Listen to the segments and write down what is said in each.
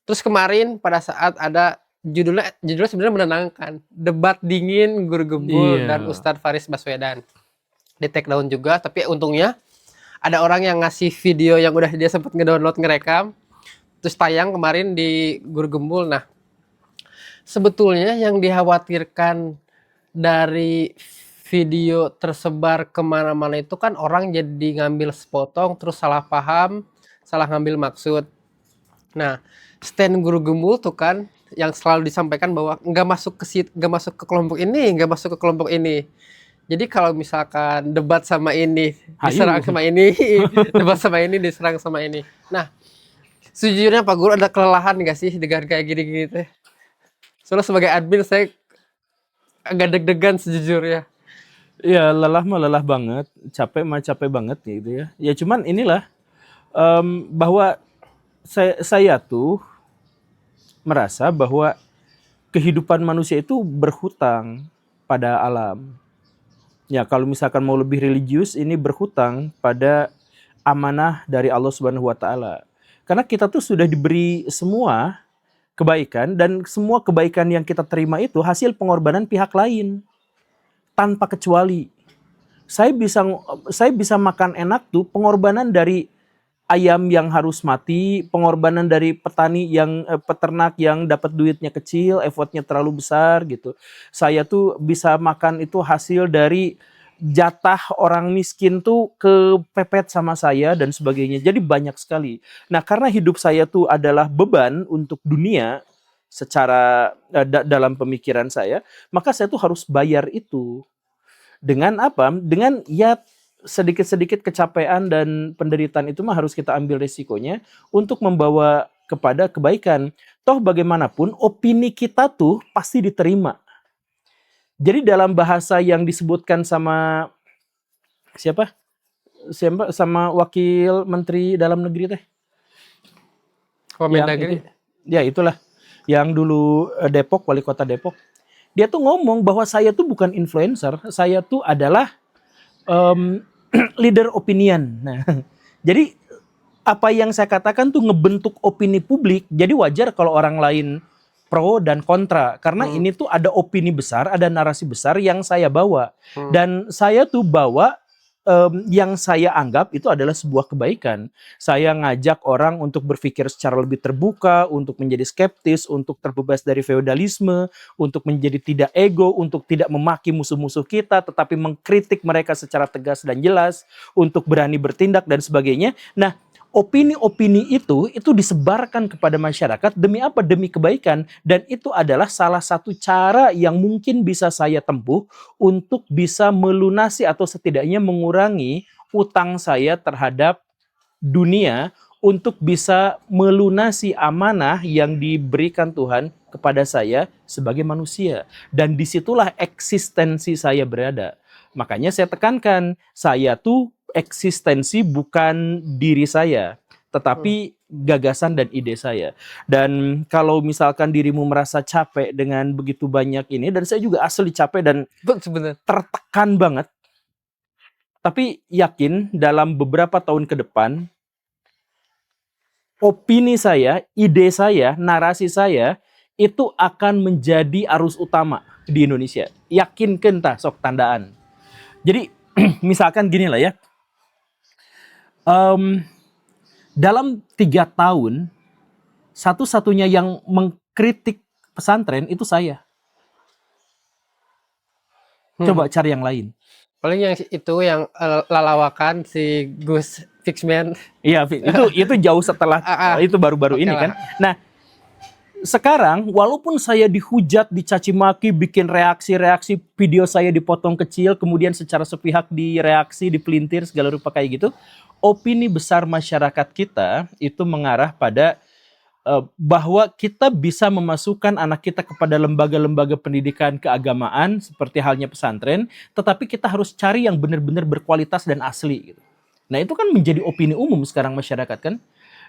Terus kemarin pada saat ada judulnya sebenarnya menenangkan, debat dingin Guru Gembul dan Iya. Ustadz Faris Baswedan. Di take down juga, tapi untungnya ada orang yang ngasih video yang udah dia sempat ngedownload ngerekam, terus tayang kemarin di Guru Gembul. Nah, sebetulnya yang dikhawatirkan dari video tersebar kemana-mana itu kan orang jadi ngambil sepotong, terus salah paham, salah ngambil maksud. Nah, stand Guru Gembul tuh kan yang selalu disampaikan bahwa nggak masuk ke kelompok ini, nggak masuk ke kelompok ini. Jadi kalau misalkan debat sama ini diserang Hayu. sama ini, debat sama ini diserang sama ini. Nah, sejujurnya Pak Guru ada kelelahan nggak sih dengan kayak gini-gini teh? Soalnya sebagai admin saya agak deg-degan sejujurnya. Ya lelah mah lelah banget, capek mah capek banget gitu ya. Ya cuman inilah bahwa saya tuh merasa bahwa kehidupan manusia itu berhutang pada alam. Ya kalau misalkan mau lebih religius ini berhutang pada amanah dari Allah Subhanahu wa taala. Karena kita tuh sudah diberi semua kebaikan dan semua kebaikan yang kita terima itu hasil pengorbanan pihak lain tanpa kecuali. Saya bisa makan enak tuh pengorbanan dari ayam yang harus mati, pengorbanan dari petani yang peternak yang dapat duitnya kecil, effortnya terlalu besar gitu. Saya tuh bisa makan itu hasil dari jatah orang miskin tuh kepepet sama saya dan sebagainya. Jadi banyak sekali. Nah, karena hidup saya tuh adalah beban untuk dunia secara dalam pemikiran saya, maka saya tuh harus bayar itu. Dengan apa? Dengan ya sedikit-sedikit kecapean dan penderitaan itu mah harus kita ambil resikonya untuk membawa kepada kebaikan. Toh bagaimanapun opini kita tuh pasti diterima. Jadi dalam bahasa yang disebutkan sama siapa? Sama wakil menteri dalam negeri teh. Yang itu. Kemendagri. Ya itulah. Yang dulu Depok, wali kota Depok. Dia tuh ngomong bahwa saya tuh bukan influencer, saya tuh adalah leader opinion. Nah, jadi apa yang saya katakan tuh ngebentuk opini publik. Jadi wajar kalau orang lain pro dan kontra. Karena ini tuh ada opini besar, ada narasi besar yang saya bawa. Dan saya tuh bawa yang saya anggap itu adalah sebuah kebaikan. Saya ngajak orang untuk berpikir secara lebih terbuka, untuk menjadi skeptis, untuk terbebas dari feodalisme, untuk menjadi tidak ego, untuk tidak memaki musuh-musuh kita, tetapi mengkritik mereka secara tegas dan jelas, untuk berani bertindak dan sebagainya. Nah, opini-opini itu disebarkan kepada masyarakat demi apa? Demi kebaikan. Dan itu adalah salah satu cara yang mungkin bisa saya tempuh untuk bisa melunasi atau setidaknya mengurangi utang saya terhadap dunia untuk bisa melunasi amanah yang diberikan Tuhan kepada saya sebagai manusia. Dan disitulah eksistensi saya berada. Makanya saya tekankan, saya tuh eksistensi bukan diri saya, tetapi gagasan dan ide saya. Dan kalau misalkan dirimu merasa capek dengan begitu banyak ini, dan saya juga asli capek dan Sebenarnya. tertekan banget, tapi yakin dalam beberapa tahun ke depan, opini saya, ide saya, narasi saya, itu akan menjadi arus utama di Indonesia. Yakinkan tah sok tandaan. Jadi misalkan gini lah ya, dalam 3 tahun, satu-satunya yang mengkritik pesantren itu saya. Coba cari yang lain. Paling yang itu yang lalawakan si Gus Fixman. Iya, itu jauh setelah itu baru-baru ini kan. Nah, sekarang walaupun saya dihujat, dicaci maki, bikin reaksi-reaksi, video saya dipotong kecil, kemudian secara sepihak direaksi, dipelintir segala rupa kayak gitu, opini besar masyarakat kita itu mengarah pada bahwa kita bisa memasukkan anak kita kepada lembaga-lembaga pendidikan keagamaan seperti halnya pesantren, tetapi kita harus cari yang benar-benar berkualitas dan asli gitu. Nah, itu kan menjadi opini umum sekarang masyarakat kan.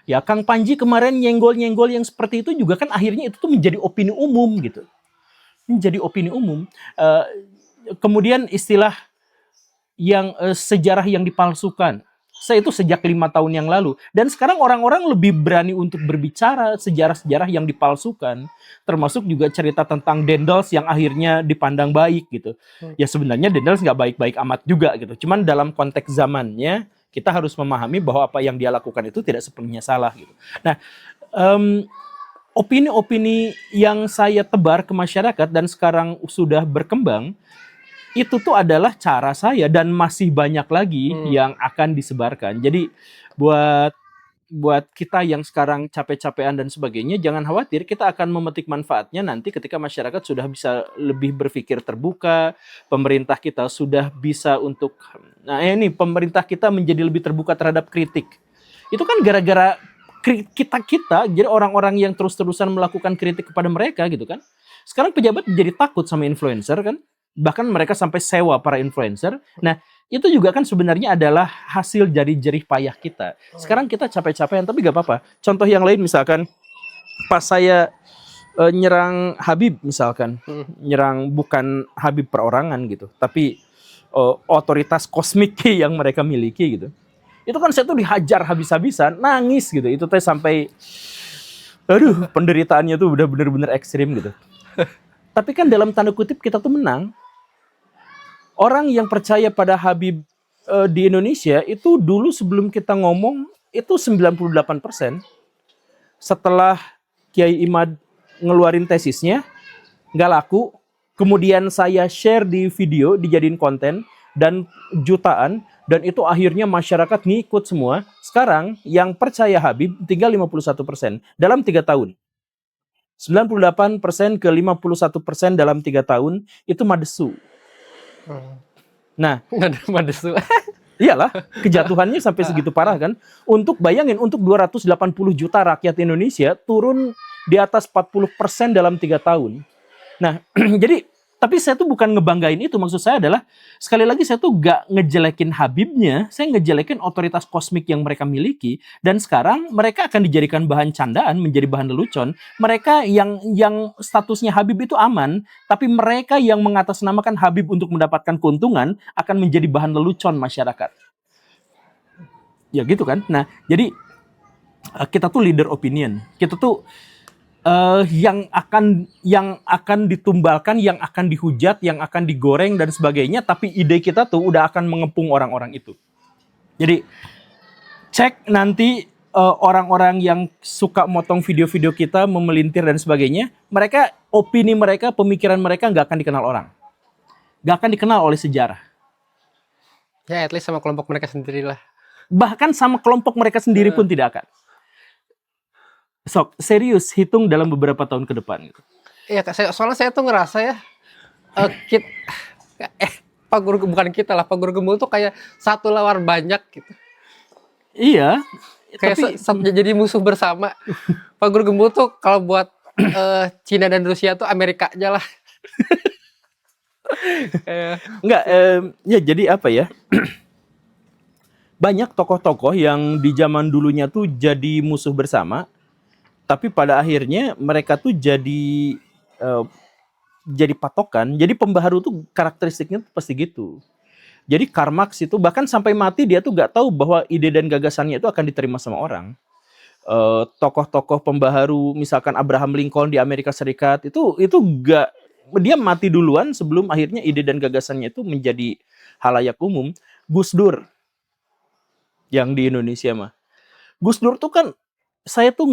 Ya, Kang Panji kemarin nyenggol-nyenggol yang seperti itu juga kan akhirnya itu tuh menjadi opini umum gitu. Menjadi opini umum. Kemudian istilah yang sejarah yang dipalsukan. Saya itu sejak 5 tahun yang lalu. Dan sekarang orang-orang lebih berani untuk berbicara sejarah-sejarah yang dipalsukan. Termasuk juga cerita tentang Dendels yang akhirnya dipandang baik gitu. Ya sebenarnya Dendels nggak baik-baik amat juga gitu. Cuman dalam konteks zamannya, kita harus memahami bahwa apa yang dia lakukan itu tidak sepenuhnya salah gitu. Nah, em, opini-opini yang saya tebar ke masyarakat dan sekarang sudah berkembang, itu tuh adalah cara saya dan masih banyak lagi yang akan disebarkan. Jadi buat buat kita yang sekarang capek-capean dan sebagainya, jangan khawatir, kita akan memetik manfaatnya nanti ketika masyarakat sudah bisa lebih berpikir terbuka, pemerintah kita sudah bisa untuk, nah ini pemerintah kita menjadi lebih terbuka terhadap kritik. Itu kan gara-gara kita, jadi orang-orang yang terus-terusan melakukan kritik kepada mereka gitu kan. Sekarang pejabat menjadi takut sama influencer kan. Bahkan mereka sampai sewa para influencer. Nah, itu juga kan sebenarnya adalah hasil dari jerih payah kita. Sekarang kita capek-capekan, tapi gak apa-apa. Contoh yang lain misalkan, pas saya nyerang Habib misalkan, nyerang bukan Habib perorangan gitu, tapi otoritas kosmik yang mereka miliki gitu. Itu kan saya tuh dihajar habis-habisan, nangis gitu. Itu teh sampai, aduh, penderitaannya tuh udah bener-bener ekstrim gitu. Tapi kan dalam tanda kutip kita tuh menang. Orang yang percaya pada Habib di Indonesia itu dulu sebelum kita ngomong itu 98%. Setelah Kiai Imad ngeluarin tesisnya, nggak laku. Kemudian saya share di video, dijadiin konten, dan jutaan. Dan itu akhirnya masyarakat ngikut semua. Sekarang yang percaya Habib tinggal 51% dalam 3 tahun. 98% ke 51% dalam 3 tahun itu madesu. Nah, Madesu. iyalah, kejatuhannya sampai segitu parah kan. Untuk bayangin, untuk 280 juta rakyat Indonesia turun di atas 40% dalam 3 tahun. Nah, jadi, tapi saya tuh bukan ngebanggain itu. Maksud saya adalah, sekali lagi saya tuh gak ngejelekin Habibnya, saya ngejelekin otoritas kosmik yang mereka miliki. Dan sekarang mereka akan dijadikan bahan candaan, menjadi bahan lelucon. Mereka yang statusnya Habib itu aman, tapi mereka yang mengatasnamakan Habib untuk mendapatkan keuntungan akan menjadi bahan lelucon masyarakat. Ya gitu kan. Nah, jadi kita tuh leader opinion. Kita tuh yang akan ditumbalkan, yang akan dihujat, yang akan digoreng dan sebagainya, tapi ide kita tuh udah akan mengepung orang-orang itu. Jadi cek nanti orang-orang yang suka motong video-video kita, memelintir dan sebagainya, mereka, opini mereka, pemikiran mereka nggak akan dikenal orang, nggak akan dikenal oleh sejarah. Ya, at least sama kelompok mereka sendirilah. Bahkan sama kelompok mereka sendiri pun tidak akan. Sok, serius, hitung dalam beberapa tahun ke depan gitu. Iya, soalnya saya tuh ngerasa ya, Pak Guru, bukan kita lah, Pak Guru Gembul tuh kayak satu lawan banyak gitu. Iya, Kayak jadi musuh bersama. Pak Guru Gembul tuh kalau buat Cina dan Rusia tuh Amerika aja lah. Enggak, ya jadi apa ya? Banyak tokoh-tokoh yang di zaman dulunya tuh jadi musuh bersama, tapi pada akhirnya mereka tuh jadi patokan. Jadi pembaharu tuh karakteristiknya tuh pasti gitu. Jadi Karl Marx itu bahkan sampai mati dia tuh gak tahu bahwa ide dan gagasannya itu akan diterima sama orang. Tokoh-tokoh pembaharu misalkan Abraham Lincoln di Amerika Serikat itu gak, dia mati duluan sebelum akhirnya ide dan gagasannya itu menjadi halayak umum. Gus Dur yang di Indonesia mah. Gus Dur tuh kan, saya tuh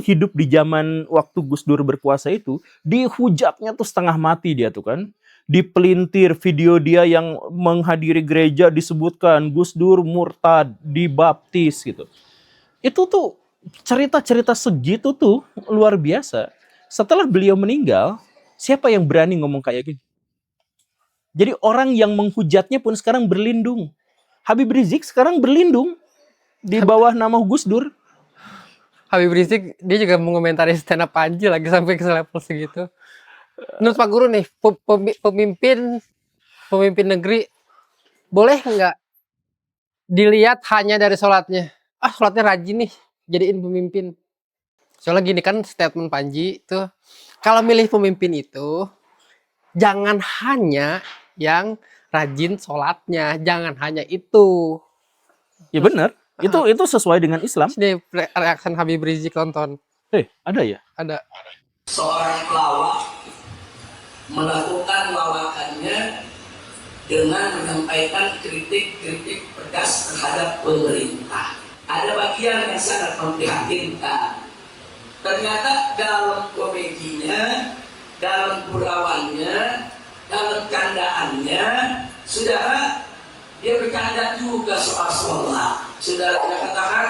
hidup di zaman waktu Gus Dur berkuasa itu, dihujatnya tuh setengah mati dia tuh kan. Dipelintir video dia yang menghadiri gereja disebutkan Gus Dur murtad, dibaptis gitu. Itu tuh cerita-cerita segitu tuh luar biasa. Setelah beliau meninggal, siapa yang berani ngomong kayak gitu? Jadi orang yang menghujatnya pun sekarang berlindung. Habib Rizik sekarang berlindung di bawah nama Gus Dur. Habib Rizik dia juga mengomentari stand up Panji lagi sampai ke level segitu. Menurut Pak Guru nih, pemimpin negeri boleh nggak dilihat hanya dari sholatnya? Sholatnya rajin nih, jadiin pemimpin. Soalnya gini kan statement Panji tuh, kalau milih pemimpin itu jangan hanya yang rajin sholatnya, jangan hanya itu. Ya benar. Itu sesuai dengan Islam. Sini reaction Habib Rizik nonton. Ada ya? Ada. Seorang pelawak melakukan lawakannya dengan menyampaikan kritik-kritik pedas terhadap pemerintah. Ada bagian yang sangat memprihatinkan. Ternyata dalam komedinya, dalam gurauannya, dalam candaannya, saudara, dia bercanda juga soal sholat. Saudara katakan,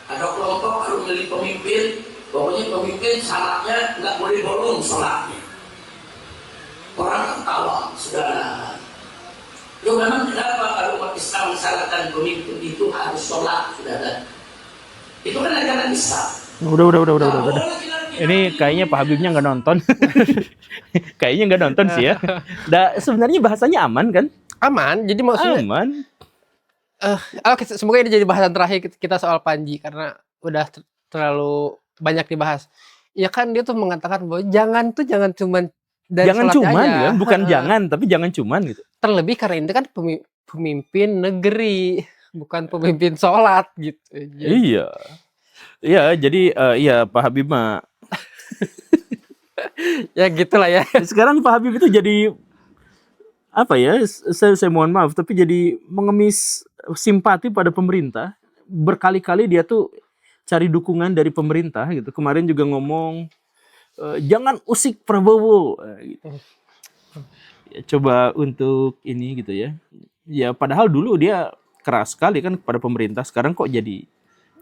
ada kelompok harus milih pemimpin, pokoknya pemimpin syaratnya nggak boleh bolong sholatnya. Orang ketawa, saudara. Ya memang kenapa kalau umat Islam mensyaratkan pemimpin itu harus sholat, saudara? Itu kan ajaran Islam. Udah. Ini kayaknya Pak Habibnya nggak nonton. Kayaknya nggak nonton sih ya. Sebenarnya bahasanya aman kan? Aman. Jadi maksudnya Aman. oke, semoga ini jadi bahasan terakhir kita soal Panji karena udah terlalu banyak dibahas. Ya kan dia tuh mengatakan bahwa jangan cuman dari Jangan sholatnya cuman aja. ya, bukan jangan tapi jangan cuman gitu. Terlebih karena ini kan pemimpin negeri, bukan pemimpin sholat gitu. Iya. Iya, jadi iya Pak Habib mah. Ya gitulah ya. Sekarang Pak Habib itu jadi apa ya? Saya mohon maaf tapi jadi mengemis simpati pada pemerintah. Berkali-kali dia tuh cari dukungan dari pemerintah gitu. Kemarin juga ngomong jangan usik Prabowo gitu. Ya, coba untuk ini gitu ya. Ya padahal dulu dia keras sekali kan kepada pemerintah. Sekarang kok jadi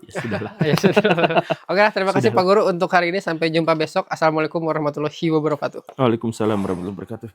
ya sudahlah. Ya sudah. Oke, terima kasih Pak Guru untuk hari ini. Sampai jumpa besok. Assalamualaikum warahmatullahi wabarakatuh. Waalaikumsalam warahmatullahi wabarakatuh.